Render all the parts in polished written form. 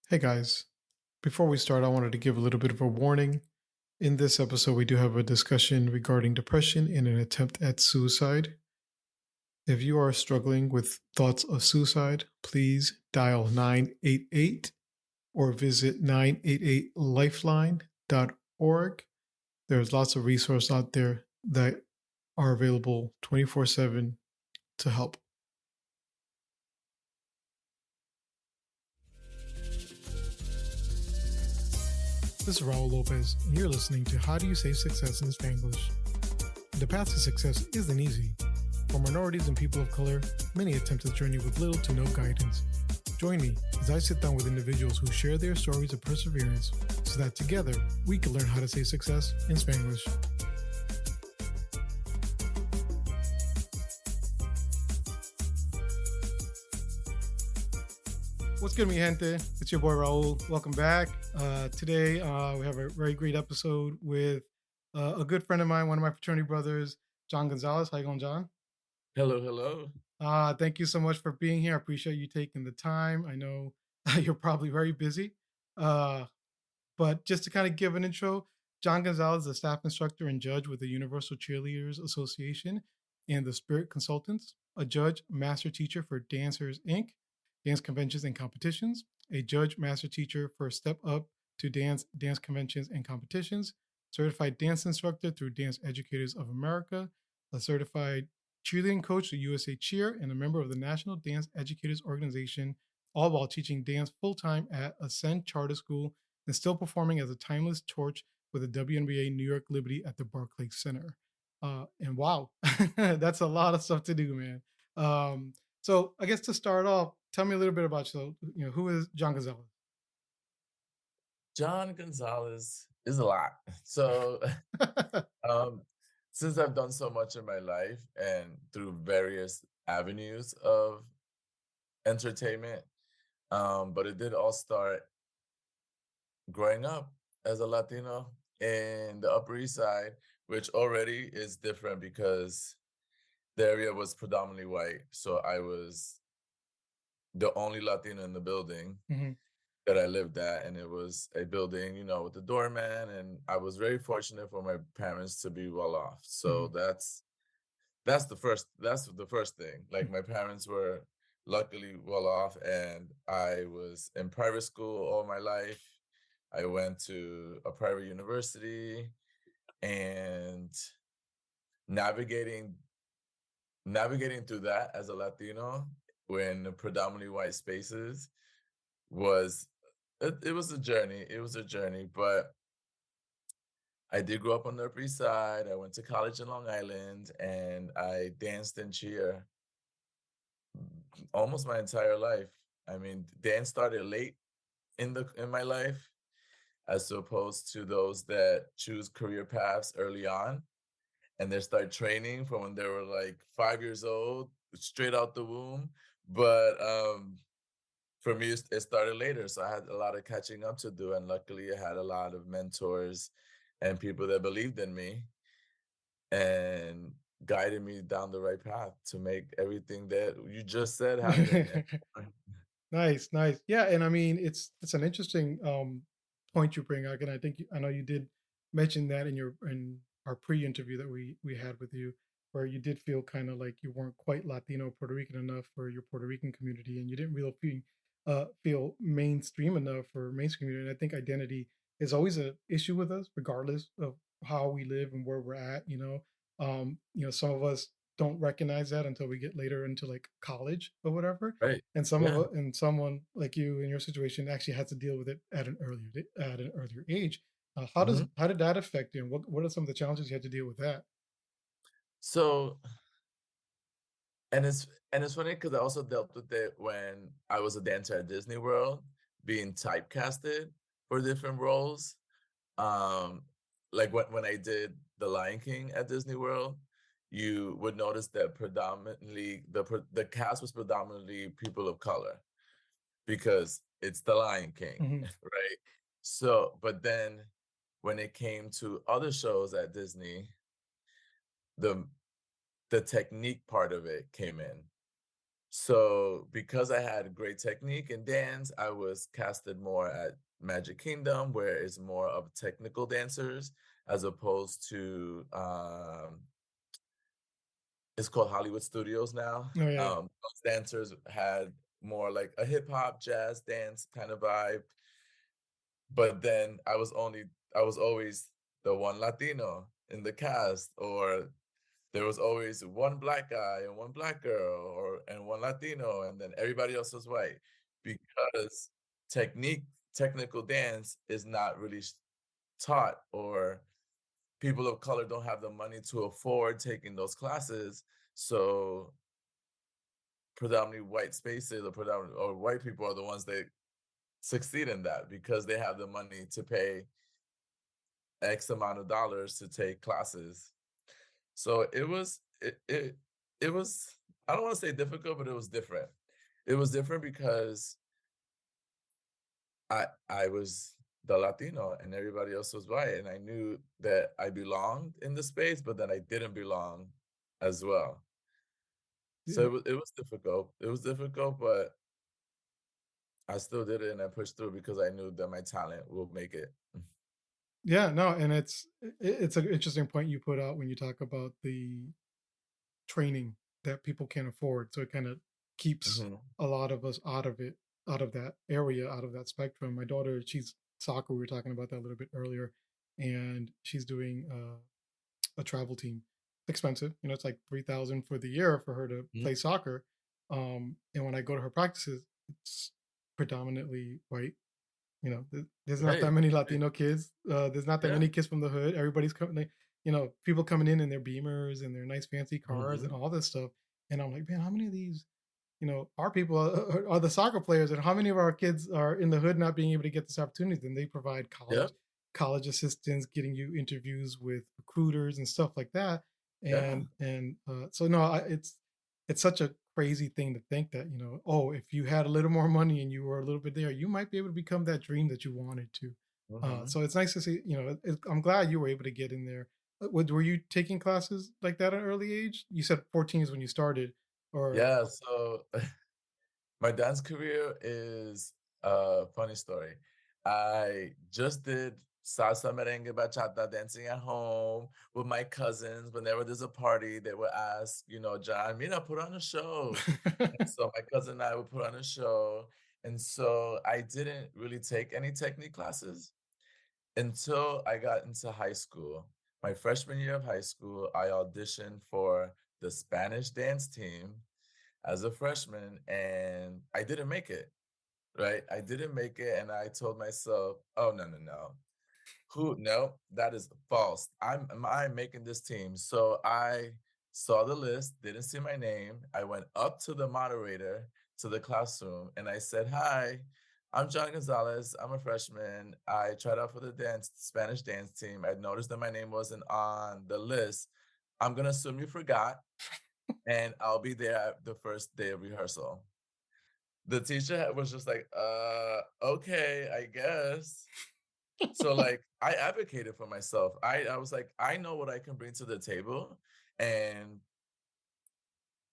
Hey guys, before we start, I wanted to give a little bit of a warning. In this episode, we do have a discussion regarding depression and an attempt at suicide. If you are struggling with thoughts of suicide, please dial 988 or visit 988lifeline.org. There's lots of resources out there that are available 24/7 to help. This is Raul Lopez, and you're listening to How Do You Save Success in Spanglish? The path to success isn't easy. For minorities and people of color, many attempt this journey with little to no guidance. Join me as I sit down with individuals who share their stories of perseverance so that together we can learn how to say success in Spanglish. What's good, mi gente? It's your boy Raul. Welcome back. Today we have a very great episode with a good friend of mine, one of my fraternity brothers, John Gonzalez. How you going, John? Hello, hello. Thank you so much for being here. I appreciate you taking the time. I know you're probably very busy. Uh, but just to kind of give an intro, John Gonzalez is a staff instructor and judge with the Universal Cheerleaders Association and the Spirit Consultants, a judge, master teacher for Dancers Inc., dance conventions and competitions, a judge, master teacher for Step Up to dance conventions and competitions, certified dance instructor through Dance Educators of America, a certified cheerleading coach to USA Cheer, and a member of the National Dance Educators Organization, all while teaching dance full time at Ascend Charter School and still performing as a timeless torch with the WNBA New York Liberty at the Barclays Center. And wow, that's a lot of stuff to do, man. So I guess to start off, tell me a little bit about yourself. Who is John Gonzalez? John Gonzalez is a lot. So, um, since I've done so much in my life and through various avenues of entertainment, but it did all start growing up as a Latino in the Upper East Side, which already is different because the area was predominantly white. So I was the only Latino in the building Mhm. that I lived at, and it was a building, with the doorman, and I was very fortunate for my parents to be well off. So Mhm. that's the first thing. Like my parents were luckily well off, and I was in private school all my life. I went to a private university, and navigating navigating through that as a Latino when predominantly white spaces was it was a journey. It was a journey, but I did grow up on the Upper East Side. I went to college in Long Island, and I danced and cheer almost my entire life. I mean, dance started late in my life, as opposed to those that choose career paths early on, and they start training from when they were like 5 years old, straight out the womb. But for me, it started later, so I had a lot of catching up to do, and luckily, I had a lot of mentors and people that believed in me and guided me down the right path to make everything that you just said happen. And Nice, nice. Yeah, and I mean, it's an interesting point you bring up, and I know you did mention that in our pre-interview that we had with you, where you did feel kind of like you weren't quite Latino Puerto Rican enough for your Puerto Rican community, and you didn't really feel mainstream enough for mainstream community. And I think identity is always an issue with us, regardless of how we live and where we're at. Some of us don't recognize that until we get later into like college or whatever, right, and yeah. someone like you in your situation actually has to deal with it at an earlier age. Mhm. How did that affect you, and what are some of the challenges you had to deal with that? So, and it's funny because I also dealt with it when I was a dancer at Disney World, being typecasted for different roles. Um, like when I did The Lion King at Disney World, you would notice that predominantly the cast was predominantly people of color because it's The Lion King, Mhm. right? So, but then when it came to other shows at Disney, the the technique part of it came in. So because I had great technique in dance, I was casted more at Magic Kingdom, where it's more of technical dancers as opposed to it's called Hollywood Studios now. Oh yeah, yeah. Those dancers had more like a hip hop, jazz, dance kind of vibe. But then I was always the one Latino in the cast, or there was always one black guy and one black girl, or and one Latino, and then everybody else was white because technique technical dance is not really taught, or people of color don't have the money to afford taking those classes. So predominantly white spaces, or predominantly or white people are the ones that succeed in that because they have the money to pay X amount of dollars to take classes. So it was, I don't want to say difficult, but it was different. It was different because I was the Latino and everybody else was white, and I knew that I belonged in the space, but then I didn't belong as well. So Yeah. it was difficult. It was difficult, but I still did it and I pushed through because I knew that my talent will make it. Yeah, no, and it's an interesting point you put out when you talk about the training that people can't afford. So it kind of keeps Mhm. a lot of us out of it, out of that area, out of that spectrum. My daughter, she's soccer. We were talking about that a little bit earlier, and she's doing a travel team. Expensive, it's like 3,000 for the year for her to Mhm. play soccer. And when I go to her practices, it's predominantly white. There's not that Right, many right. Latino kids. There's not that Yeah. many kids from the hood. Everybody's coming, people coming in their Beamers and their nice fancy cars and Mhm. all this stuff. And I'm like, man, how many of these, our people are the soccer players, and how many of our kids are in the hood not being able to get this opportunity? Then they provide Yeah. college assistance, getting you interviews with recruiters and stuff like that. Yeah. And so no, it's such a crazy thing to think that, oh, if you had a little more money and you were a little bit there, you might be able to become that dream that you wanted to. Mhm. So it's nice to see, I'm glad you were able to get in there. Were you taking classes like that at an early age? You said 14 is when you started, or Yeah, so my dance career is a funny story. I just did salsa, merengue, bachata dancing at home with my cousins. Whenever there's a party, they would ask, John, Mina, put on a show. And so my cousin and I would put on a show. And so I didn't really take any technique classes until I got into high school. My freshman year of high school, I auditioned for the Spanish dance team as a freshman, and I didn't make it, right? I didn't make it, and I told myself, "Oh, no, no, no. Who no, that is false. I'm making this team." So I saw the list, didn't see my name. I went up to the moderator to the classroom and I said, "Hi, I'm John Gonzalez. I'm a freshman. I tried out for the Spanish dance team. I noticed that my name wasn't on the list. I'm gonna assume you forgot, and I'll be there at the first day of rehearsal." The teacher was just like, okay, I guess." So, like, I advocated for myself. I was like, "I know what I can bring to the table, and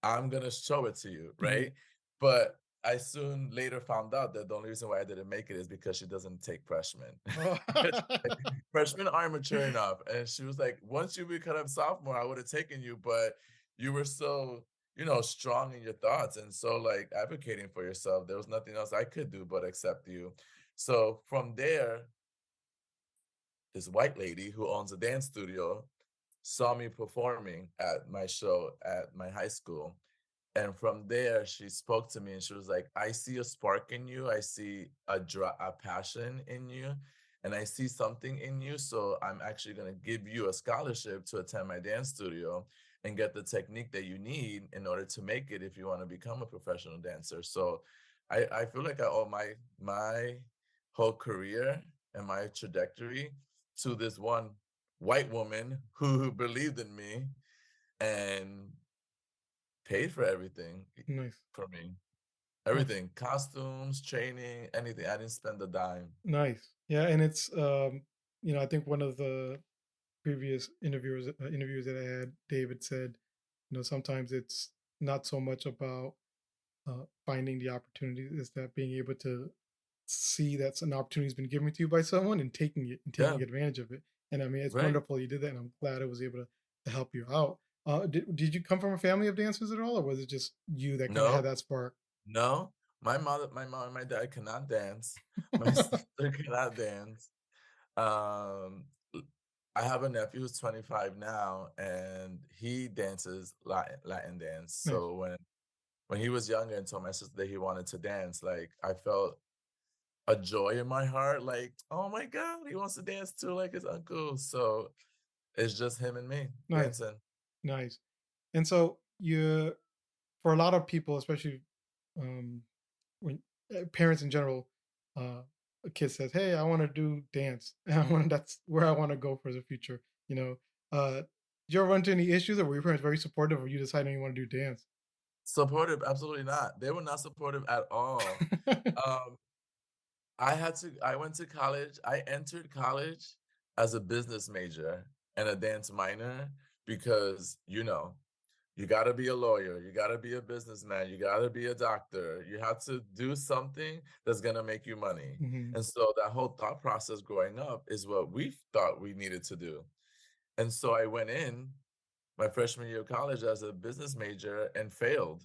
I'm gonna show it to you," yeah. right? But I soon later found out that the only reason why I didn't make it is because she doesn't take freshmen. Oh. Like, freshmen aren't mature enough, and she was like, "Once you become a sophomore, I would have taken you, but you were so, strong in your thoughts and so, like, advocating for yourself. There was nothing else I could do but accept you." So from there, this white lady who owns a dance studio saw me performing at my show at my high school. And from there, she spoke to me and she was like, "I see a spark in you. I see a passion in you, and I see something in you. So I'm actually going to give you a scholarship to attend my dance studio and get the technique that you need in order to make it if you want to become a professional dancer." So I feel like I owe my whole career and my trajectory to this one white woman who believed in me and paid for everything Nice. for me. Oh, Everything, costumes, training, anything. I didn't spend a dime. nice. Yeah, and it's I think one of the previous interviewers that I had, David said, sometimes it's not so much about finding the opportunity is that being able to see that's an opportunity has been given to you by someone and taking it and Yeah, taking advantage of it. And I mean, it's right. wonderful you did that, and I'm glad I was able to help you out. Did you come from a family of dancers at all, or was it just you that kind of had No, that spark? no. My mom and my dad cannot dance. My sister cannot dance. L I have a nephew who's 25 now, and he dances Latin dance. Nice, So when he was younger and told my sister that he wanted to dance, like, I felt a joy in my heart, like, "Oh my god, he wants to dance too like his uncle." So, it's just him and me nice, dancing. nice. And so you, for a lot of people, especially um, when parents in general, uh, a kid says, "Hey, I want to do dance. And I want that's where I want to go for the future." You know, did you ever run into any issues, or were your parents very supportive, or you deciding you want to do dance? Supportive? Absolutely not. They were not supportive at all. Um, I went to college. I entered college as a business major and a dance minor because, you gotta be a lawyer, you gotta be a businessman, you gotta be a doctor. You have to do something that's gonna make you money. Hmm. And so that whole thought process growing up is what we thought we needed to do. And so I went in my freshman year of college as a business major and failed.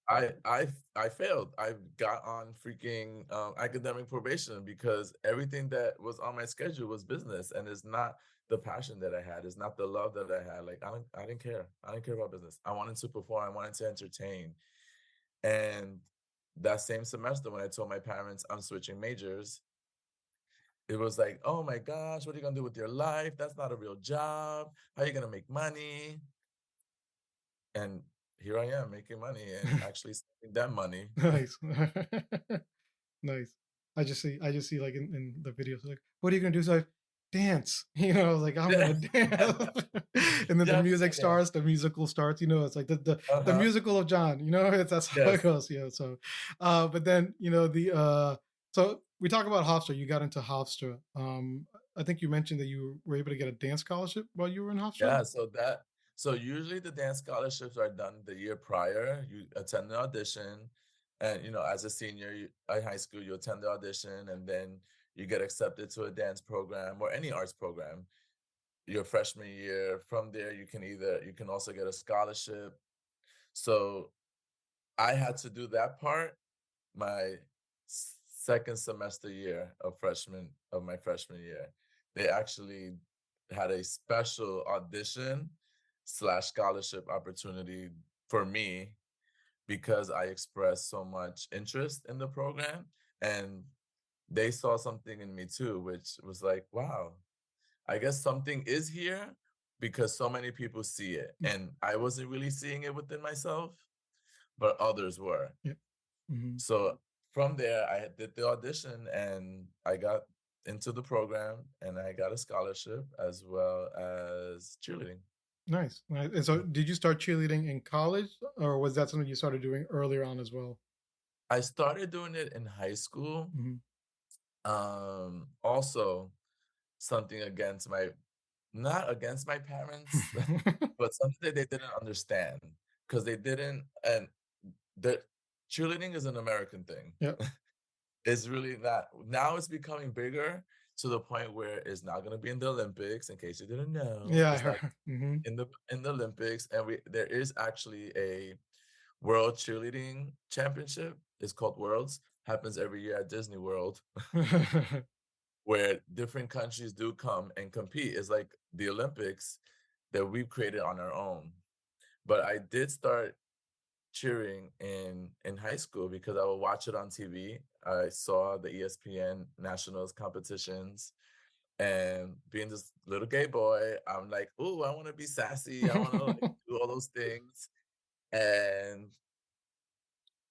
I failed. I got on freaking, academic probation because everything that was on my schedule was business, and it's not the passion that I had, it's not the love that I had, like, I didn't care. I didn't care about business. I wanted to perform, I wanted to entertain, and that same semester when I told my parents I'm switching majors, it was like, "Oh my gosh, what are you gonna do with your life? That's not a real job. How are you gonna make money?" And here I am making money and actually saving them money. Nice. Nice. I just see like in the videos like, what are you gonna do? So like, dance. I was like, I'm Yeah. gonna dance. And then You the have to music say that. starts, the musical starts, it's like the Uh-huh. musical of John, that's how it Yes. goes. So but then the so we talk about Hofstra, you got into Hofstra. I think you mentioned that you were able to get a dance scholarship while you were in Hofstra. Yeah, so usually the dance scholarships are done the year prior. You attend the audition, and, as a senior in high school, you attend the audition, and then you get accepted to a dance program or any arts program your freshman year. From there, you can also get a scholarship. So I had to do that part my second semester year of my freshman year. They actually had a special audition slash scholarship opportunity for me because I expressed so much interest in the program, and they saw something in me too, which was like, wow, I guess something is here because so many people see it. Mm, And I wasn't really seeing it within myself, but others were. yeah. Mhm. So from there, I did the audition and I got into the program and I got a scholarship as well as cheerleading. Nice. Nice. And so did you start cheerleading in college, or was that something you started doing earlier on as well? I started doing it in high school. Mhm. Also something against my not against my parents, but something that they didn't understand because they didn't and the cheerleading is an American thing. Yep. It's really not. Now it's becoming bigger to the point where it's not gonna be in the Olympics, in case you didn't know. Yeah, I It's not heard. Mhm. in the Olympics, and there is actually a World Cheerleading Championship. It's called Worlds, happens every year at Disney World, where different countries do come and compete. It's like the Olympics that we've created on our own. But I did start cheering in high school because I would watch it on TV. I saw the ESPN nationals competitions, and being this little gay boy, I'm like, "Ooh, I want to be sassy. I want to like do all those things." And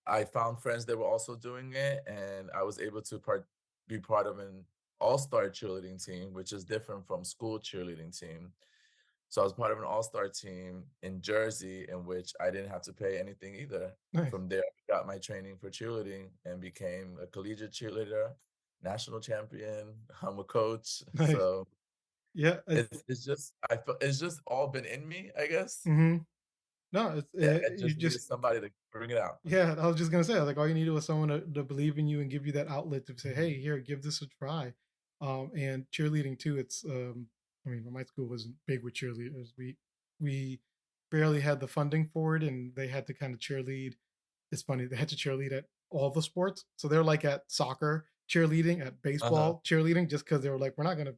I found friends that were also doing it, and I was able to be part of an all-star cheerleading team, which is different from school cheerleading team. So I was part of an all-star team in Jersey in which I didn't have to pay anything either. Nice. From there, I got my training for cheerleading and became a collegiate cheerleader, national champion. I'm a coach. Nice. So Yeah. it's just I feel it's just all been in me, I guess. Mhm. No, it's I you just needed just somebody to bring it out. yeah, I was just gonna say, like, all you needed was someone to believe in you and give you that outlet to say, "Hey, here, give this a try." And cheerleading too. It's, I mean, my school wasn't big with cheerleaders. We barely had the funding for it, and they had to kind of cheerlead. It's funny, they had to cheerlead at all the sports. So they're like at soccer cheerleading, at Uh-huh. baseball cheerleading, just because they were like, we're not gonna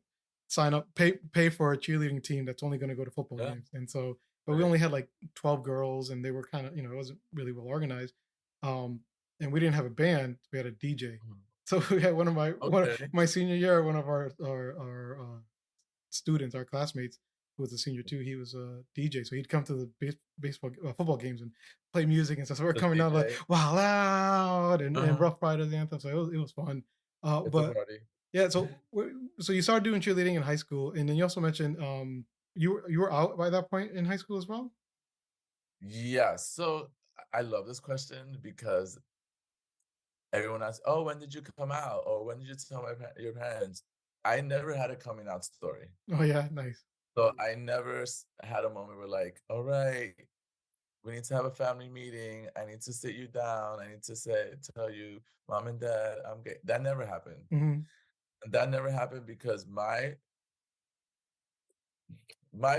sign up, pay for a cheerleading team that's only gonna go to football Yeah, games. And so, but we right. only had like 12 girls, and they were kind of, it wasn't really well organized. Um, and we didn't have a band, we had a DJ. Mhm. So we had Okay. my senior year, one of our students, our classmates, who was a senior too. He was a DJ, so he'd come to the baseball, football games and play music and stuff. So we're The coming down like DJ. "Wow Loud" and Uh-huh. Rough Riders anthem. So it was fun. It's a But party. yeah, so so you started doing cheerleading in high school, and then you also mentioned you were out by that point in high school as well. Yeah, so I love this question because everyone asks, "Oh, when did you come out?" Or "When did you tell your parents?" I never had a coming out story. Oh yeah, nice. So I never had a moment where like, "All right, we need to have a family meeting. I need to sit you down. I need to tell you, mom and dad, I'm gay." That never happened. Hmm. And that never happened because my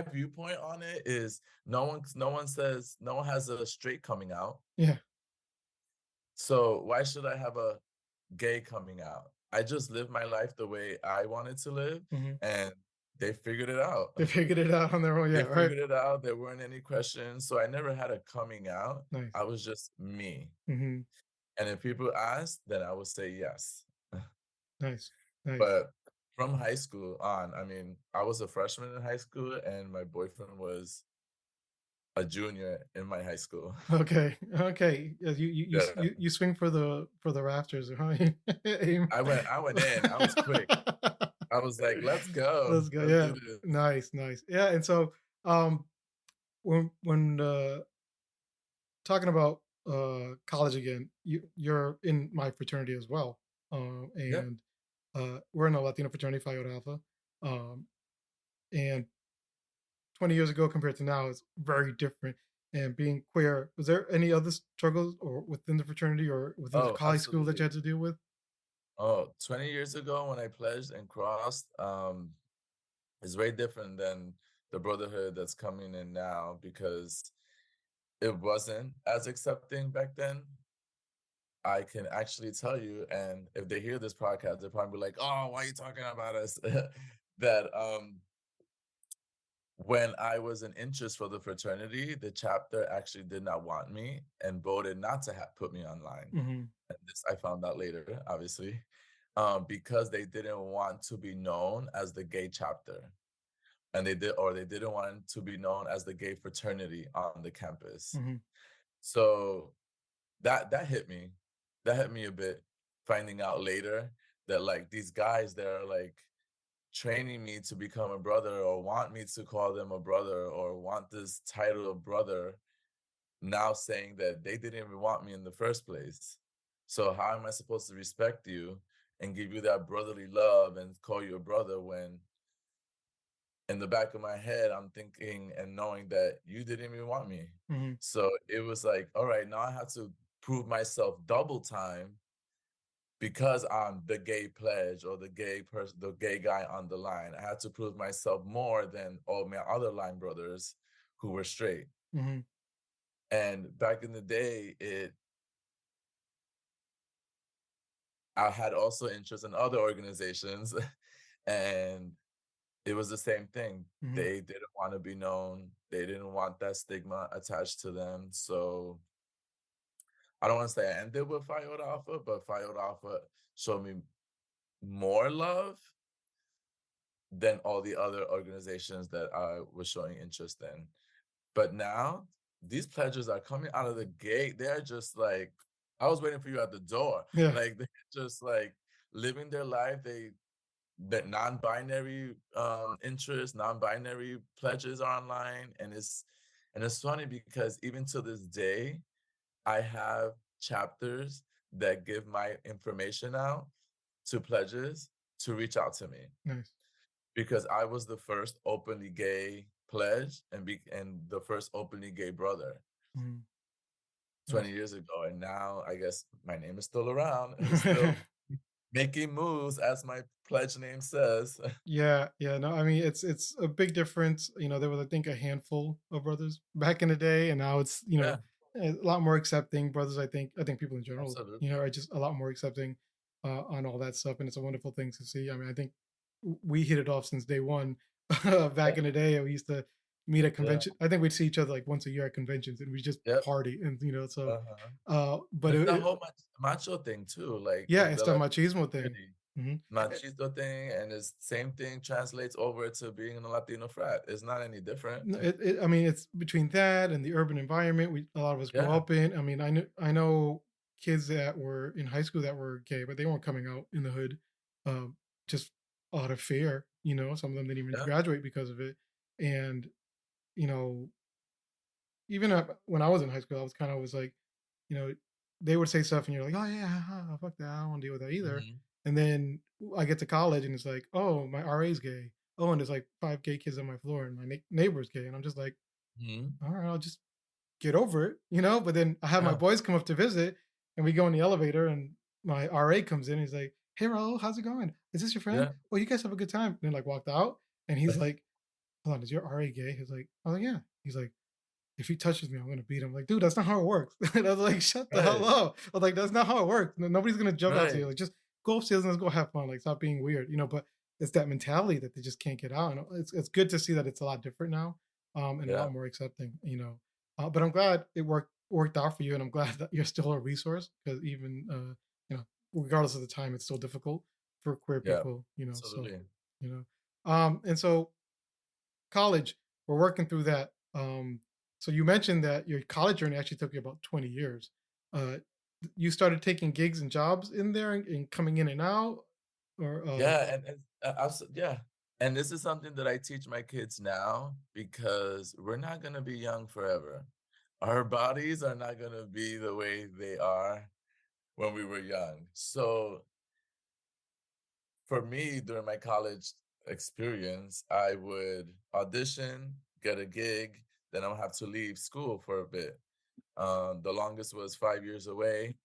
viewpoint on it is no one has a straight coming out. Yeah. So why should I have a gay coming out? I just lived my life the way I wanted to live, Hmm. and they figured it out. They figured it out on their own. Yeah. They Right. figured it out. There weren't any questions. So I never had a coming out. Nice. I was just me. Hmm. And if people asked, then I would say yes. Nice. Nice. But from high school on, I mean, I was a freshman in high school and my boyfriend was a junior in my high school. Okay, okay. Yeah, Yeah. you swing for the rafters, huh? Aim. I went in. I was quick. I was like, "Let's go. Let's go. Let's do Yeah, this." nice, nice. Yeah, and so when talking about college again, you're in my fraternity as well, Yep. and we're in a Latino fraternity, Phi Iota Alpha, and 20 years ago compared to now is very different. And being queer, was there any other struggles or within the fraternity or within the Oh, high school that you absolutely. had to deal with? Oh, 20 years ago when I pledged and crossed, is very different than the brotherhood that's coming in now because it wasn't as accepting back then. I can actually tell you, and if they hear this podcast, they'll probably be like, "Oh, why are you talking about us?" That when I was an interest for the fraternity, the chapter actually did not want me and voted not to put me online. Mhm, And this I found out later, obviously, because they didn't want to be known as the gay chapter, and they didn't want to be known as the gay fraternity on the campus. mhm, So that hit me. That hit me a bit, finding out later that like these guys that are like training me to become a brother or want me to call them a brother or want this title of brother now saying that they didn't even want me in the first place. So how am I supposed to respect you and give you that brotherly love and call you a brother when in the back of my head I'm thinking and knowing that you didn't even want me? mhm, So it was like, all right, now I have to prove myself double time because I'm the gay pledge or the gay person, the gay guy on the line. I had to prove myself more than all my other line brothers who were straight. mhm, And back in the day, I had also interest in other organizations, and it was the same thing. mhm. They didn't want to be known. They didn't want that stigma attached to them. So I don't want to say I ended with Phi Iota Alpha, but Phi Iota Alpha showed me more love than all the other organizations that I was showing interest in. But now these pledges are coming out of the gate. They're just like, I was waiting for you at the door. Yeah. Like they're just like living their life. The non-binary interests, non-binary pledges are online. And it's funny because even to this day, I have chapters that give my information out to pledges to reach out to me Nice. because I was the first openly gay pledge and the first openly gay brother. Mhm. 20 Nice. years ago, and now I guess my name is still around and it's still making moves as my pledge name says. Yeah, yeah, no, I mean, it's a big difference. There was, I think, a handful of brothers back in the day, and now it's, Yeah, a lot more accepting. Brothers, I think people in general, absolutely. are just a lot more accepting on all that stuff, and it's a wonderful thing to see. I mean, I think we hit it off since day one. Back Yeah, in the day, we used to meet at yeah, convention. I think we'd see each other like once a year at conventions, and we just yep, party, and so. uh-huh. But It's the whole macho thing too, like yeah, in it's the the Latino machismo thing. community. Hmm. Machismo thing, and it's same thing translates over to being in a Latino frat. It's not any different. No, I mean, it's between that and the urban environment a lot of us grow Yeah, up in. I mean, I know kids that were in high school that were gay, but they weren't coming out in the hood, just out of fear. Some of them didn't even yeah, graduate because of it. And you know, even when I was in high school, I was kind of was like, you know, they would say stuff, and you're like, oh yeah, fuck that, I don't want to deal with that either. mhm, And then I get to college, and it's like, oh, my RA's gay. Oh, and there's like 5 gay kids on my floor, and my neighbor's gay, and I'm just like, mhm, all right, I'll just get over it, But then I have my yeah, boys come up to visit, and we go in the elevator, and my RA comes in. He's like, "Hey, Raul, how's it going? Is this your friend? yeah, Oh, you guys have a good time." And then like walked out, and he's like, "Hold on, is your RA gay?" He's like, "Oh yeah." He's like, "If he touches me, I'm gonna beat him." Like, dude, that's not how it works. And I was like, "Shut the hell right, up!" I was like, "That's not how it works. Nobody's gonna jump out to you. right, Like, just go upstairs and let's go have fun. Like, stop being weird, But it's that mentality that they just can't get out. And it's good to see that it's a lot different now, and a yeah, lot more accepting. But I'm glad it worked out for you, and I'm glad that you're still a resource because even regardless of the time, it's still difficult for queer yeah, people. So absolutely. and so college, we're working through that. So you mentioned that your college journey actually took you about 20 years. Uh, you started taking gigs and jobs in there and coming in and out, or Yeah, and yeah, and this is something that I teach my kids now because we're not gonna be young forever. Our bodies are not gonna be the way they are when we were young. So for me, during my college experience, I would audition, get a gig, then I'll have to leave school for a bit. The longest was 5 years away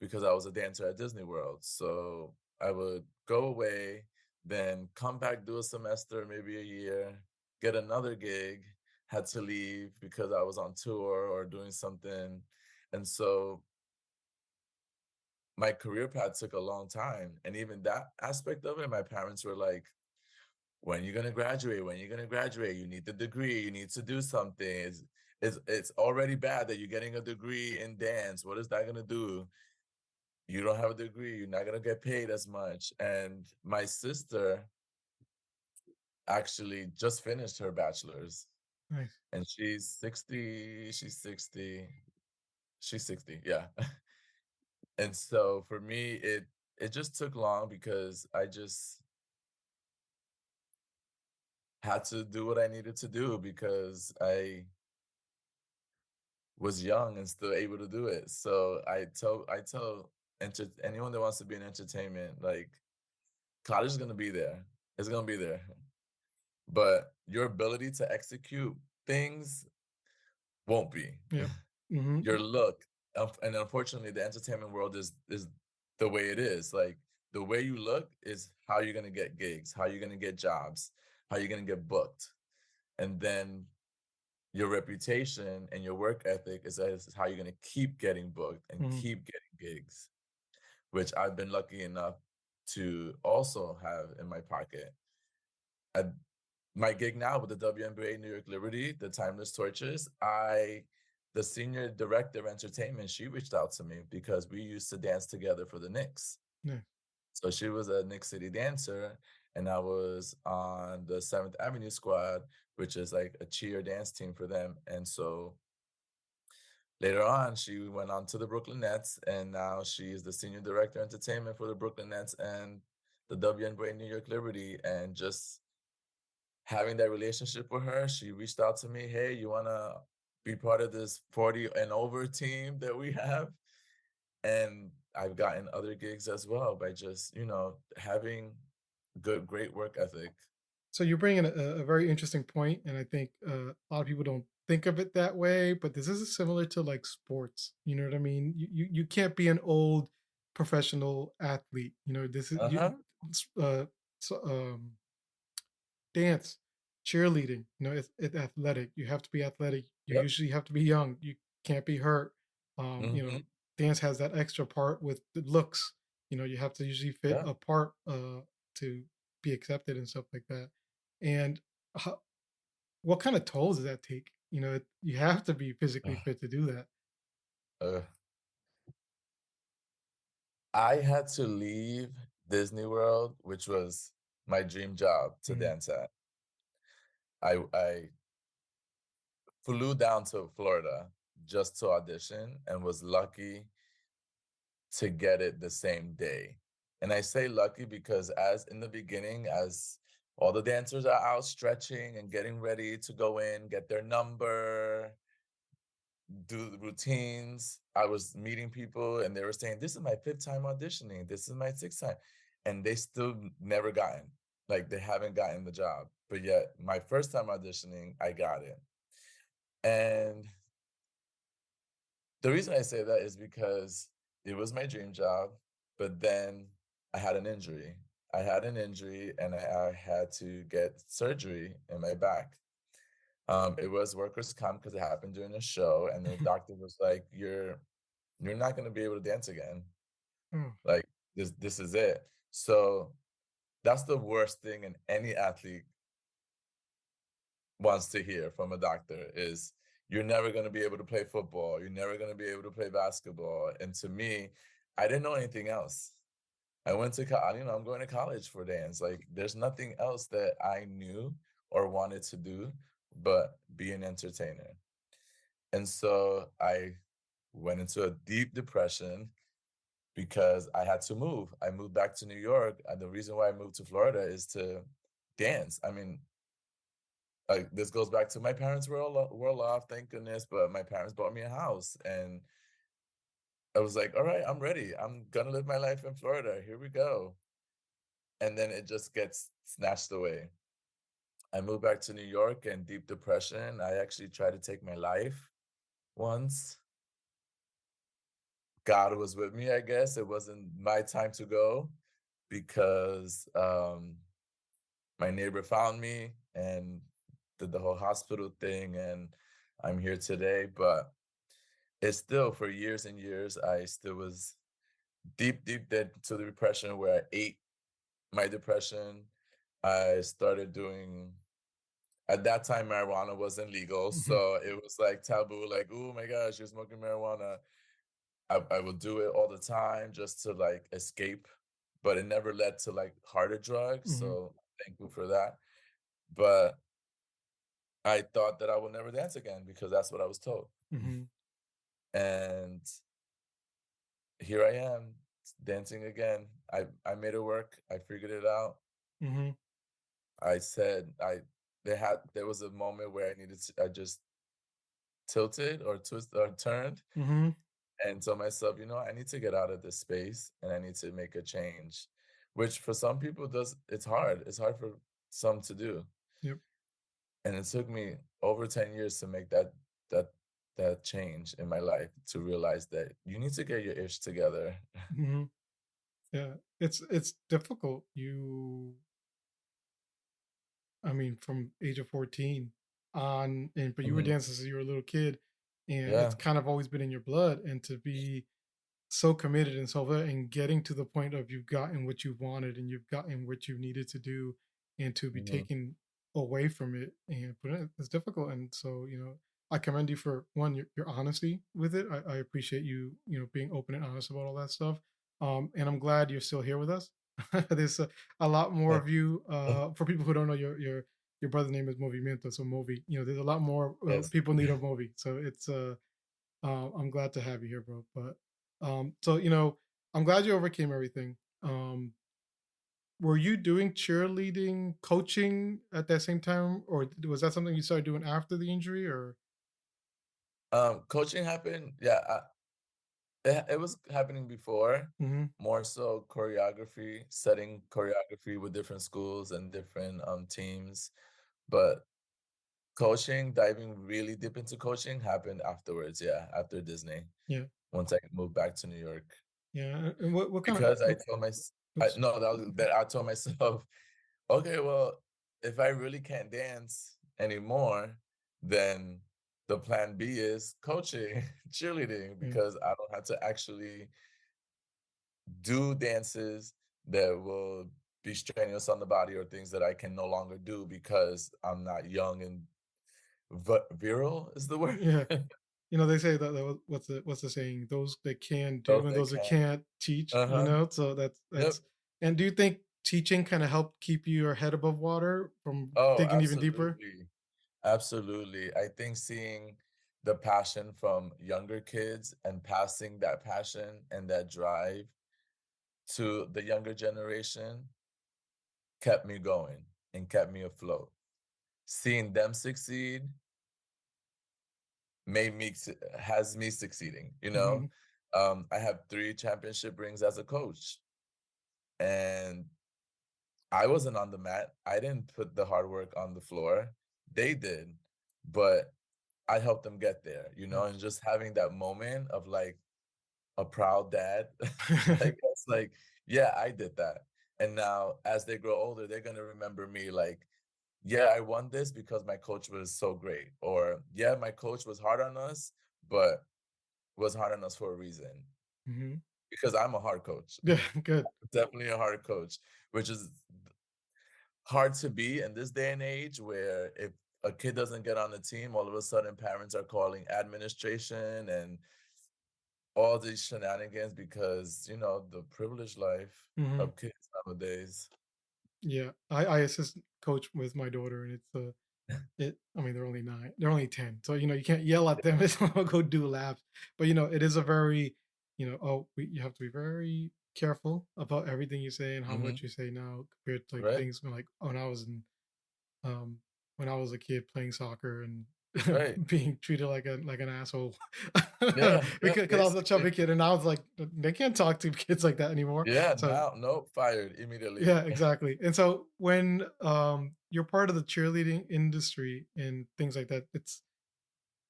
because I was a dancer at Disney World. So I would go away, then come back, do a semester, maybe a year, get another gig, had to leave because I was on tour or doing something. And so my career path took a long time. And even that aspect of it, my parents were like, when you're gonna graduate, when you're gonna graduate, you need the degree, you need to do something. It's already bad that you're getting a degree in dance. What is that gonna do? You don't have a degree, you're not gonna get paid as much. And my sister actually just finished her bachelor's nice. and she's 60, yeah. And so for me, it just took long because I just had to do what I needed to do because I was young and still able to do it. So I tell anyone that wants to be in entertainment, like college is gonna be there. It's gonna be there. But your ability to execute things won't be. Yep. Hmm. Your look, and unfortunately, the entertainment world is the way it is. Like the way you look is how you're gonna get gigs, how you're gonna get jobs, how you're gonna get booked, and then your reputation and your work ethic is how you're gonna keep getting booked and Hmm. keep getting gigs, which I've been lucky enough to also have in my pocket. I My gig now with the WNBA New York Liberty, the Timeless Torches, the senior director of entertainment, she reached out to me because we used to dance together for the Knicks. Yeah. So she was a Knicks City dancer, and I was on the 7th Avenue squad, which is like a cheer dance team for them. And so later on, she went on to the Brooklyn Nets, and now she is the senior director of entertainment for the Brooklyn Nets and the WNBA New York Liberty. And just having that relationship with her, she reached out to me, "Hey, you wanna be part of this 40 and over team that we have?" And I've gotten other gigs as well by just, having great work ethic. So you're bringing a very interesting point, and I think a lot of people don't think of it that way, but this is similar to like sports. You know what I mean? You can't be an old professional athlete. You know, this is you Uh-huh. uh so, dance, cheerleading, you know, it's athletic. You have to be athletic. You Yep. usually have to be young. You can't be hurt. You know, Mhm. dance has that extra part with the looks. You know, you have to usually fit Yeah. a part to be accepted and stuff like that. And ho what kind of toll does that take? You know, you have to be physically Ugh. fit to do that. Ugh. I had to leave Disney World, which was my dream job to Mhm, dance at. I flew down to Florida just to audition and was lucky to get it the same day. And I say lucky because as in the beginning, as all the dancers are out stretching and getting ready to go in, get their number, do the routines, I was meeting people and they were saying, "This is my fifth time auditioning. This is my sixth time." And they still never gotten, like they haven't gotten the job. But yet my first time auditioning, I got it. And the reason I say that is because it was my dream job, but then I had an injury. I had an injury and I had to get surgery in my back. It was workers' comp because it happened during a show, and the mhm. doctor was like, "You're not gonna be able to dance again. Oh, Like this is it." So that's the worst thing in any athlete wants to hear from a doctor is you're never going to be able to play football, you're never going to be able to play basketball. And to me, I didn't know anything else. I went to I'm going to college for dance. Like there's nothing else that I knew or wanted to do but be an entertainer. And so I went into a deep depression because I had to move. I moved back to New York, and the reason why I moved to Florida is to dance. I mean, like, this goes back to my parents were off, thank goodness, but my parents bought me a house, and I was like, "Alright, I'm ready. I'm gonna live my life in Florida. Here we go." And then it just gets snatched away. I moved back to New York in deep depression. I actually tried to take my life once. God was with me, I guess. It wasn't my time to go because, my neighbor found me and did the whole hospital thing, and I'm here today, but it's still for years and years, I still was deep, deep into the depression where I ate my depression. I started doing at that time, marijuana wasn't legal, mhm, so it was like taboo, like, "Oh my gosh, you're smoking marijuana." I would do it all the time just to like escape, but it never led to like harder drugs, mhm, so thankful for that. But I thought that I would never dance again because that's what I was told. mhm, And here I am dancing again. I made it work. I figured it out. mhm, I said there was a moment where I just tilted or twisted or turned mhm, and told myself, I need to get out of this space and I need to make a change. Which for some people does it's hard. It's hard for some to do. yep, And it took me over 10 years to make that that change in my life to realize that you need to get your ish together. mhm. Yeah, it's difficult. I mean, from age of 14 on, and but you were Mhm. dancing since you were a little kid, and it's Yeah. kind of always been in your blood. And to be so committed and so and getting to the point of you've gotten what you wanted and you've gotten what you needed to do, and to be Mhm. taken away from it and put it, it's difficult. And so, you know, I commend you for one, your honesty with it. I appreciate you, you know, being open and honest about all that stuff. And I'm glad you're still here with us. There's a lot more of you. For people who don't know, your brother's name is Movimiento, so Movi. You know, there's a lot more Yes. people need a Movi. So I'm glad to have you here, bro. But so you know, I'm glad you overcame everything. Were you doing cheerleading coaching at that same time, or was that something you started doing after the injury? Or Coaching happened, yeah, it was happening before, hmm more so choreography, setting choreography with different schools and different teams. But Coaching, diving really deep into coaching happened afterwards, yeah, after Disney, Yeah. once I moved back to New York. Yeah. And what kind of Because I told oops. no, that I told myself, okay, well, if I really can't dance anymore, then the plan B is coaching, cheerleading, Yeah. because I don't have to actually do dances that will be strenuous on the body or things that I can no longer do because I'm not young and virile is the word. Yeah. They say that what's the saying? Those that can do Those and that those that can. can't teach, Uh-huh. So Yep. that's and do you think teaching kind of helped keep your head above water from Oh, digging even deeper? absolutely. Absolutely. I think seeing the passion from younger kids and passing that passion and that drive to the younger generation kept me going and kept me afloat. Seeing them succeed has me succeeding, you know? Hmm. I have 3 championship rings as a coach, and I wasn't on the mat. I didn't put the hard work on the floor. They did, but I helped them get there, and just having that moment of like a proud dad, like it's like, yeah, I did that. And now as they grow older, they're gonna remember me like, yeah, I won this because my coach was so great. Or yeah, my coach was hard on us, but was hard on us for a reason. Hmm. Because I'm a hard coach. Yeah, good. Definitely a hard coach, which is hard to be in this day and age where if a kid doesn't get on the team, all of a sudden parents are calling administration and all these shenanigans because, the privileged life Hmm. of kids nowadays. Yeah, I assist coach with my daughter, and I mean, they're only 9, they're only 10, so you can't yell at them. It's not go do laps, but it is a very, you have to be very careful about everything you say and how much Hmm. you say now compared to like Right, things like um when I was a kid playing soccer and right. being treated like an asshole Yeah, yeah, because I was a basically. chubby kid, and I was like, they can't talk to kids like that anymore. Yeah, So now, nope, fired immediately. yeah, exactly. And so when you're part of the cheerleading industry and things like that,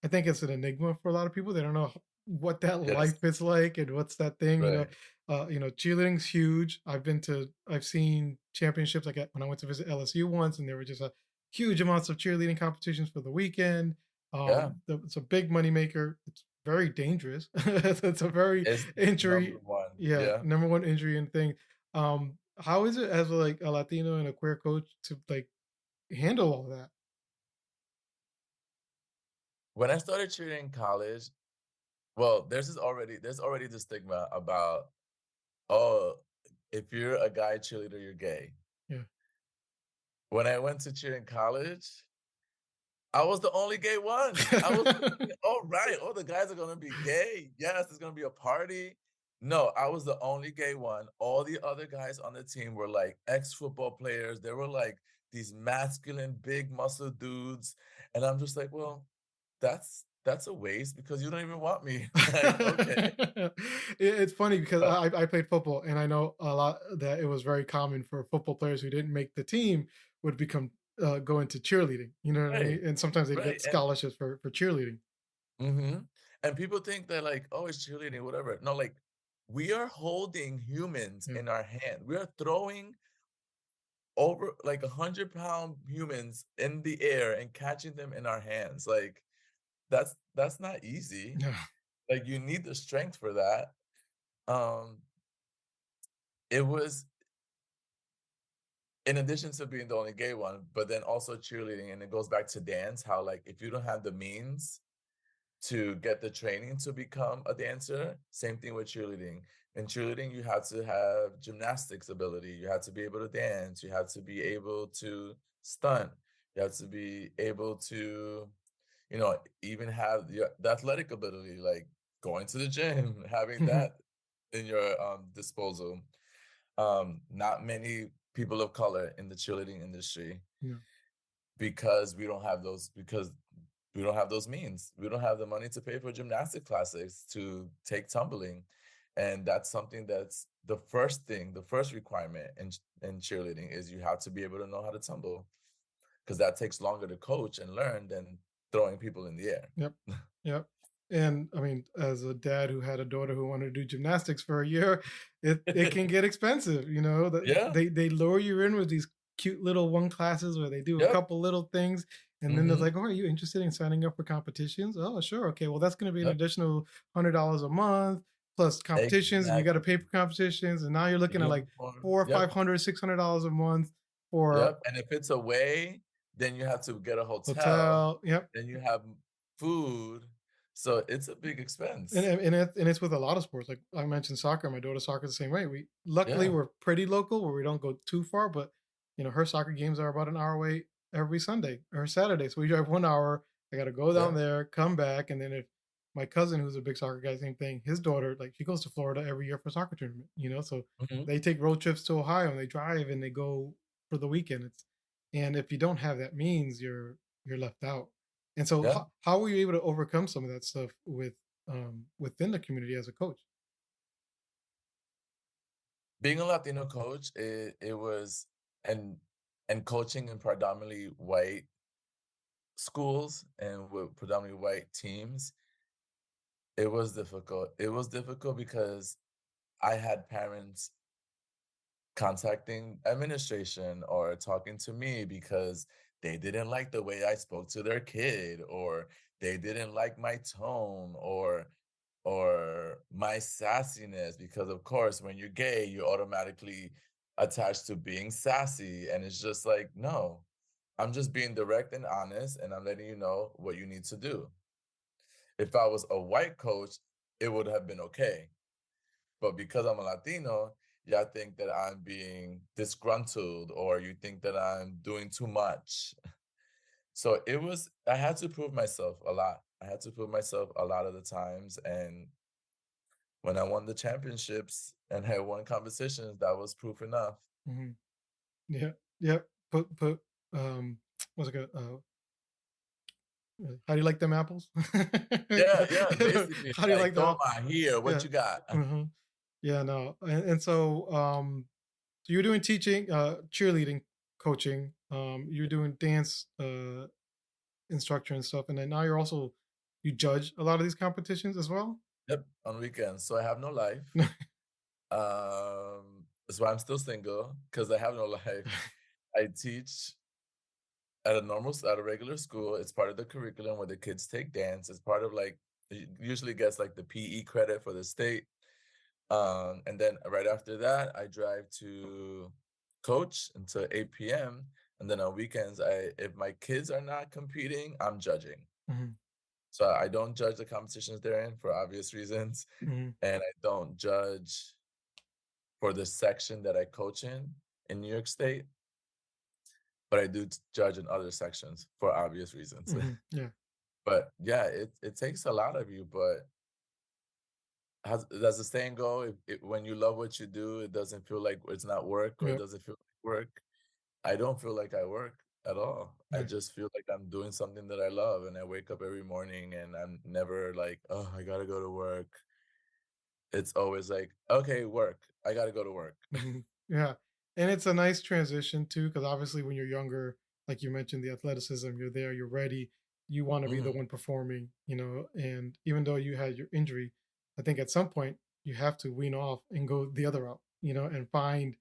I think it's an enigma for a lot of people. They don't know what that Yes, life is like and what's that thing. right. Cheerleading's huge. I've seen championships like when I went to visit LSU once, and there were just a huge amounts of cheerleading competitions for the weekend. Yeah, It's a big money maker. It's very dangerous. It's a very it's number injury, one. yeah, Yeah. number one injury and thing. How is it as like a Latino and a queer coach to like handle all that? When I started cheering in college, well, there's already the stigma about, oh, if you're a guy cheerleader, you're gay. Yeah. When I went to cheer in college, I was the only gay one. I was thinking, "All right, all the guys are gonna be gay. Yes, there's gonna be a party." No, I was the only gay one. All the other guys on the team were like ex-football players. They were like these masculine, big muscle dudes. And I'm just like, well, that's a waste because you don't even want me. Like, okay. It's funny because But I played football, and I know a lot that it was very common for football players who didn't make the team would become go into cheerleading. You know what I right, mean? And sometimes they'd right. get scholarships for cheerleading. And people think that like, oh, it's cheerleading, whatever. No, like we are holding humans Yeah. in our hand. We are throwing over like 100-pound humans in the air and catching them in our hands. Like that's not easy. Yeah. Like you need the strength for that. Um, it was in addition to being the only gay one, but then also cheerleading, and it goes back to dance, how like if you don't have the means to get the training to become a dancer. Same thing with cheerleading. In cheerleading, you have to have gymnastics ability. You have to be able to dance. You have to be able to stunt. You have to be able to, even have the athletic ability, like going to the gym, having that in your disposal. Not many people of color in the cheerleading industry Yeah. because we don't have those means. We don't have the money to pay for gymnastic classes to take tumbling. And that's something that's the first requirement in cheerleading is you have to be able to know how to tumble. because that takes longer to coach and learn than throwing people in the air. Yep. Yep. And I mean, as a dad who had a daughter who wanted to do gymnastics for a year, it can get expensive, you know. That Yeah. they lure you in with these cute little one classes where they do a Yep. couple little things, and then they're Hmm. like, "Oh, are you interested in signing up for competitions?" Oh, sure. Okay, well, that's going to be an Yep. additional $100 a month plus competitions, and you got to pay Exactly. for competitions, and now you're looking at like Uniform. four, Yep. 500, $600 a month for Yep. And if it's away, then you have to get a hotel, hotel. Yep. then you have food. So it's a big And expense. and and it and it's with a lot of sports, like I mentioned soccer, my daughter's soccer the same way. We luckily, Yeah. we're pretty local where we don't go too far, but, her soccer games are about an hour away every Sunday or Saturday, so we drive 1 hour, I gotta go down Yeah. there, come back, and then if my cousin, who's a big soccer guy, same thing, his daughter, like, she goes to Florida every year for soccer tournament, so Hmm. they take road trips to Ohio, and they drive, and they go for the weekend. And if you don't have that means, you're left out. And so Yeah. how were you able to overcome some of that stuff within the community as a coach? Being a Latino coach, it was and and coaching in predominantly white schools and with predominantly white teams, it was difficult. It was difficult because I had parents contacting administration or talking to me because they didn't like the way I spoke to their kid, or they didn't like my tone, or my sassiness, because of course when you're gay you're automatically attached to being sassy, and it's just like, no, I'm just being direct and honest, and I'm letting you know what you need to do. If I was a white coach, it would have been okay, but because I'm a Latino, y'all think that I'm being disgruntled, or you think that I'm doing too much. So I had to prove myself a lot. I had to prove myself a lot of the times. And when I won the championships and had won competitions, that was proof enough. Mhm. Yeah, yeah. Put um, what's it called? How do you like them apples? Yeah, yeah. Basically, How do you like, like throw that? 'em out here. What Yeah. you got? Mhm. Yeah, no. And so so you're doing teaching, cheerleading, coaching, you're doing dance instructor and stuff, and then now you judge a lot of these competitions as well? Yep, on weekends. So I have no life. That's why I'm still single, because I have no life. I teach at a regular school. It's part of the curriculum where the kids take dance. It's part of, like, it usually gets like the PE credit for the state. And then right after that, I drive to coach until 8 p.m. And then on weekends, if my kids are not competing, I'm judging. Mhm, So I don't judge the competitions they're in for obvious reasons, mhm, and I don't judge for the section that I coach in New York State, but I do judge in other sections for obvious reasons. mhm, yeah, But yeah, it takes a lot of you, but does the saying go, when you love what you do, it doesn't feel like it's not work, or it yeah, doesn't feel like work? I don't feel like I work at all. I yeah, just feel like I'm doing something that I love, and I wake up every morning and I'm never like, oh, I gotta go to work. It's always like, okay, work. I gotta go to work. mhm, yeah, and it's a nice transition too, because obviously when you're younger, like you mentioned, the athleticism, you're there, you're ready, you wanna be the Mhm. one performing, and even though you had your injury, I think at some point you have to wean off and go the other route, and find,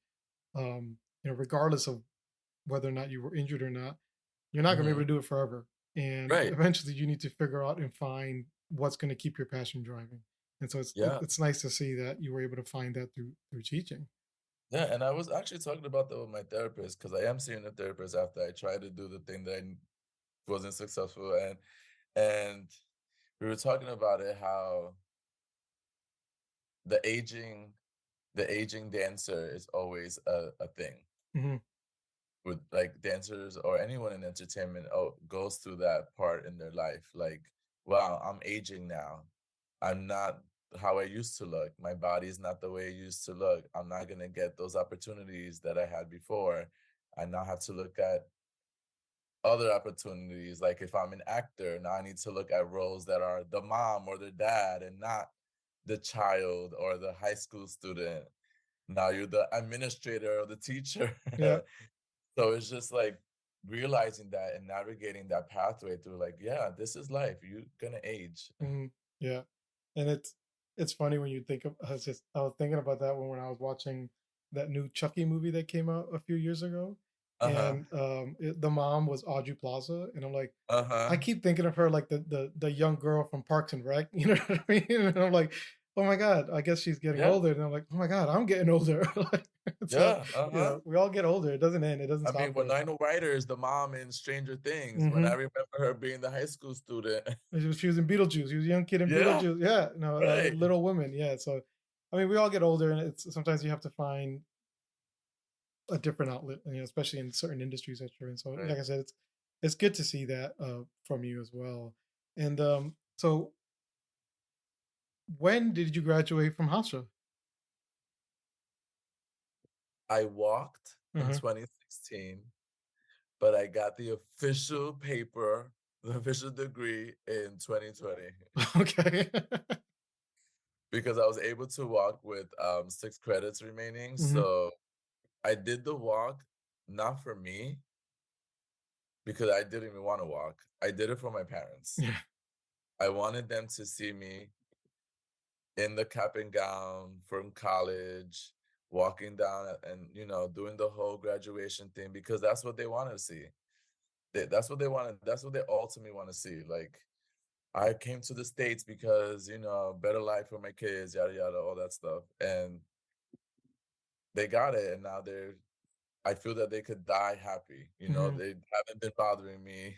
regardless of whether or not you were injured or not, you're not gonna be able Mhm. to do it forever. And Right. eventually you need to figure out and find what's gonna keep your passion driving. And so Yeah. it's nice to see that you were able to find that through teaching. Yeah, and I was actually talking about that with my therapist, because I am seeing a therapist after I tried to do the thing that wasn't successful, and we were talking about it, how the aging the aging dancer is always a thing Mhm. with, like, dancers or anyone in entertainment. Goes through that part in their life, like, wow, I'm aging now. I'm not how I used to look. My body's not the way it used to look. I'm not gonna get those opportunities that I had before. I now have to look at other opportunities. Like, if I'm an actor, now I need to look at roles that are the mom or the dad and not the child or the high school student. Now you're the administrator or the teacher. Yeah. So it's just like realizing that and navigating that pathway through like, yeah, this is life. You're gonna age. Mhm. Yeah, and it's funny when you think of I was thinking about that when I was watching that new Chucky movie that came out a few years ago, Uh-huh. and, the mom was Audrey Plaza, and I'm like, I Uh-huh. keep thinking of her like the young girl from Parks and Rec, you know what I mean? And I'm like, "Oh my god, I guess she's getting Yeah. older," and I'm like, "Oh my god, I'm getting older." Like, so, Yeah. Uh-huh. we all get older, it doesn't end, it doesn't I mean, stop for when us. I know Ryder is the mom in Stranger Things, when I Mhm. remember her being the high school student. She was in Beetlejuice. She was a young kid in Yeah, Beetlejuice. Yeah, no, right. Little Women. Yeah, so I mean, we all get older, and it's sometimes you have to find a different outlet, especially in certain industries that you're in. So, like Right. I said, it's good to see that from you as well. And so, when did you graduate from Hofstra? I walked in Uh-huh. 2016, but I got the official paper, the official degree in 2020 Okay. because I was able to walk with 6 credits remaining. Hmm. So I did the walk not for me because I didn't even want to walk. I did it for my parents. Yeah. I wanted them to see me in the cap and gown from college, walking down and doing the whole graduation thing because that's what they want to see. That's what they wanted. That's what they ultimately want to see. Like I came to the States because, better life for my kids, yada yada, all that stuff. And they got it. And now I feel that they could die happy. Hmm. They haven't been bothering me.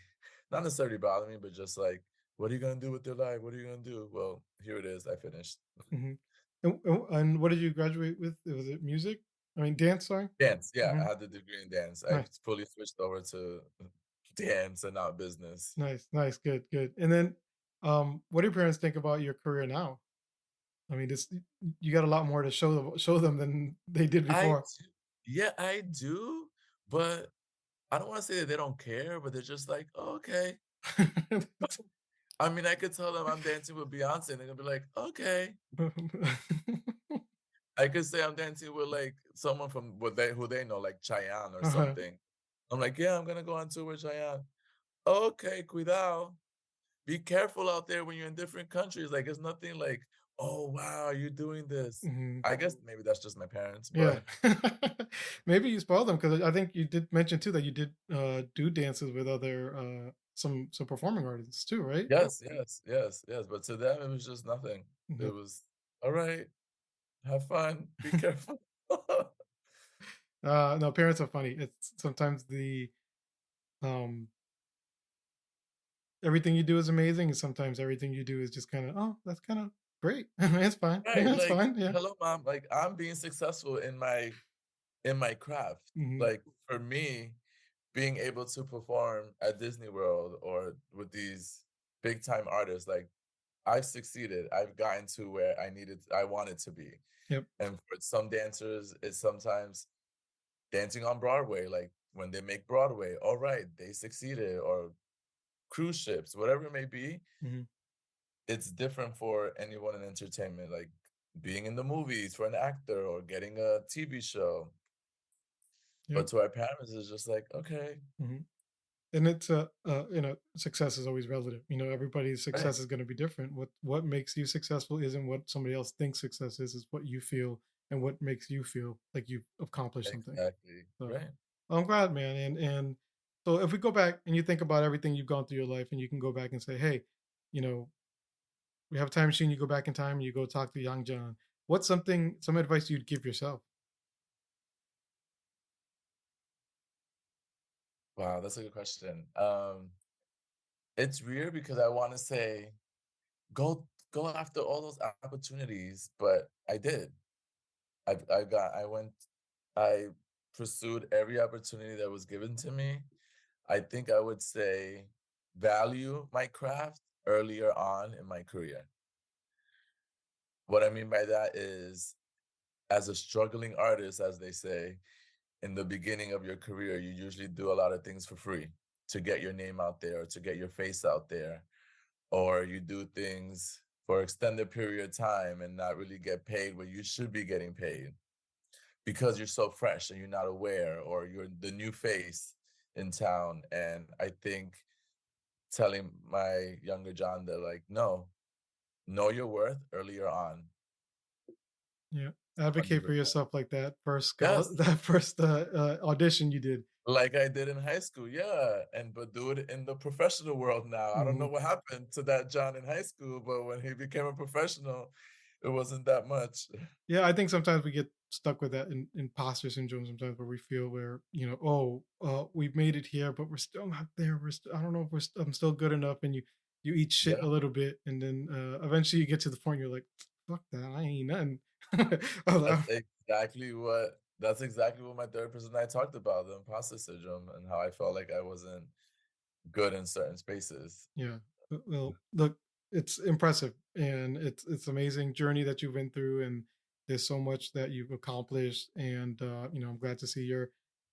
Not necessarily bothering me, but just like, what are you gonna do with your life? What are you gonna do? Well, here it is. I finished. Hmm. And what did you graduate with? Was it music? I mean, dance. Sorry. Dance, yeah, Hmm. I had the degree in dance. I Nice. fully switched over to dance and not business. Nice, nice, good, good. And then, what do your parents think about your career now? I mean, this you got a lot more to show them than they did I before. do Yeah, I do, but I don't wanna say that they don't care, but they're just like, "Oh, okay." I mean, I could tell them I'm dancing with Beyonce, and they're gonna be like, "Okay." I could say I'm dancing with, like, someone from who they know, like Chayanne or Uh-huh. something. I'm like, "Yeah, I'm gonna go on tour with Chayanne." "Okay, cuidado. Be careful out there when you're in different countries." Like, it's nothing like, "Oh, wow, you're doing this." Mhm. I guess maybe that's just my parents, Yeah. but Maybe you spoiled them because I think you did mention too that you did do dances with other some performing artists too, right? yes, yes, yes, yes, but to them, it was just nothing. It Mhm. was, "Alright, have fun, be careful." No, parents are funny. It's sometimes the um everything you do is amazing, and sometimes everything you do is just kind of, oh, that's kind of great. It's fine. Right, It's like, fine. Yeah. "Hello, mom," like, I'm being successful in my craft. Hmm. Like, for me, being able to perform at Disney World or with these big time artists, like, I've succeeded. I've gotten to where I wanted to be. Yep. And for some dancers, it's sometimes dancing on Broadway, like, when they make Broadway, alright, they succeeded, or cruise ships, whatever it may be. Hmm. It's different for anyone in entertainment, like being in the movies for an actor or getting a TV show. But Yep. to our parents, it's just like, okay, Hmm. And it's success is always relative. Everybody's right, success is going to be different. What makes you successful isn't what somebody else thinks success is what you feel and what makes you feel like you've accomplished something. exactly, So right. I'm glad, man. And so if we go back and you think about everything you've gone through your life, and you can go back and say, hey, you know we have a time machine, you go back in time, you go talk to young John. What's some advice you'd give yourself? Wow, that's a good question. It's weird because I want to say go after all those opportunities, but I did. I went, I pursued every opportunity that was given to me. I think I would say value my craft earlier on in my career. What I mean by that is, as a struggling artist, as they say, in the beginning of your career, you usually do a lot of things for free to get your name out there, or to get your face out there, or you do things for extended period of time and not really get paid what you should be getting paid because you're so fresh and you're not aware, or you're the new face. in town. And I think telling my younger John that, like, no, know your worth earlier on. Yeah. Advocate for 100%. yourself like that first Yes, that first audition you did. like I did in high school, yeah, and but do it in the professional world now. I don't know Mhm. what happened to that John in high school, but when he became a professional, it wasn't that much. Yeah, I think sometimes we get stuck with that imposter syndrome sometimes where we feel where, oh, we've made it here, but we're still not there. I don't know if I'm still good enough. And you eat shit a Yeah, little bit. And then eventually you get to the point you're like, fuck that. I ain't nothing. that's Oh, exactly what my therapist and I talked about, the imposter syndrome and how I felt like I wasn't good in certain spaces. yeah. Well, look, it's impressive and it's amazing journey that you've been through, and there's so much that you've accomplished, and I'm glad to see you're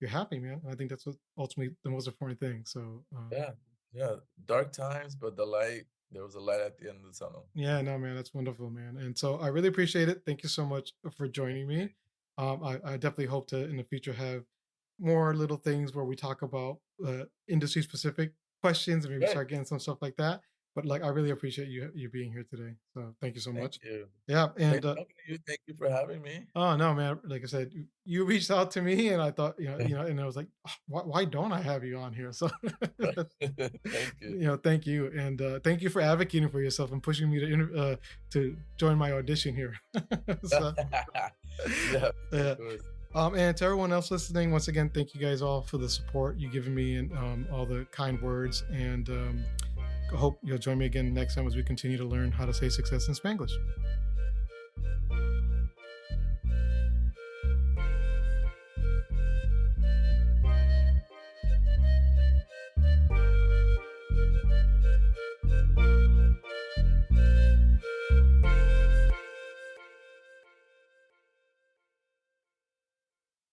happy, man. I think that's what ultimately the most important thing. So Yeah, yeah, dark times, but there was a light at the end of the tunnel. yeah, no, man, that's wonderful, man. And so I really appreciate it. Thank you so much for joining me. I definitely hope to in the future have more little things where we talk about industry specific questions and maybe Great, start getting some stuff like that. But like, I really appreciate you being here today. So thank you so thank much. you. Yeah, Great and talking to you, thank you for having me. oh no, man, like I said, you reached out to me, and I thought, and I was like, "Oh, why don't I have you on here?" So Thank you. thank you, and thank you for advocating for yourself and pushing me to join my audition here. So, Yeah, of yeah. course. And to everyone else listening, once again, thank you guys all for the support you've given me and all the kind words. And I hope you'll join me again next time as we continue to learn how to say success in Spanglish.